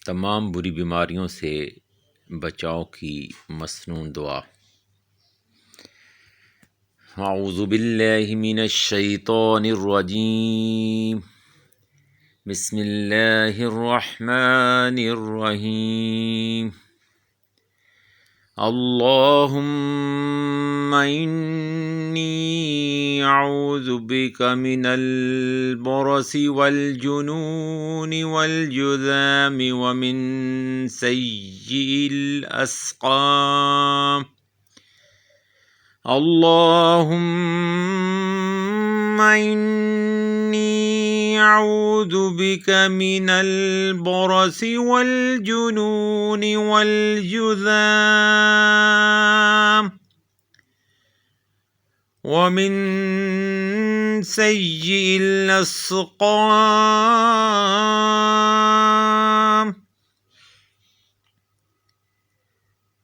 تمام بری بیماریوں سے بچاؤ کی مسنون دعا۔ اعوذ باللہ من الشیطان الرجیم، بسم اللہ الرحمن الرحیم۔ اللہم انی اعوذ بک من البرص والجنون والجذام ومن سیئ الاسقام۔ اللہم انی اعوذ بک من البرص والجنون والجذام ومن سیئ الاسقام۔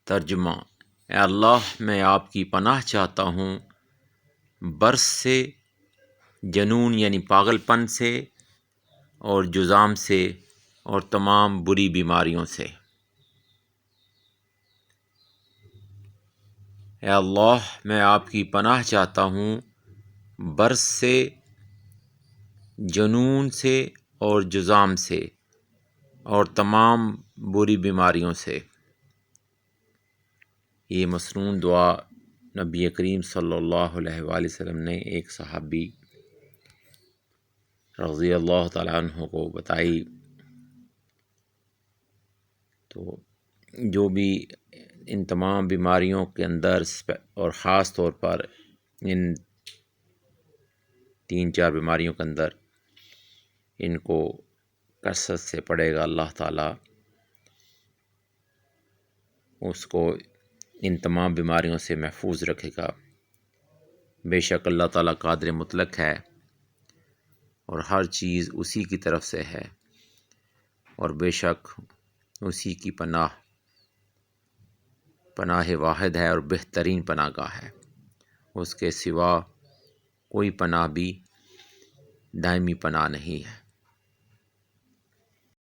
ترجمہ: اے اللہ، میں آپ کی پناہ چاہتا ہوں برص سے، جنون یعنی پاگل پن سے، اور جذام سے، اور تمام بری بیماریوں سے۔ اے اللہ، میں آپ کی پناہ چاہتا ہوں برص سے، جنون سے، اور جذام سے، اور تمام بری بیماریوں سے۔ یہ مسنون دعا نبی کریم صلی اللہ علیہ وآلہ وسلم نے ایک صحابی رضی اللہ تعالیٰ عنہ کو بتائی، تو جو بھی ان تمام بیماریوں کے اندر اور خاص طور پر ان 3-4 بیماریوں کے اندر ان کو کثرت سے پڑھے گا، اللہ تعالیٰ اس کو ان تمام بیماریوں سے محفوظ رکھے گا۔ بے شک اللہ تعالیٰ قادر مطلق ہے اور ہر چیز اسی کی طرف سے ہے، اور بے شک اسی کی پناہ واحد ہے اور بہترین پناہ گاہ ہے۔ اس کے سوا کوئی پناہ بھی دائمی پناہ نہیں ہے۔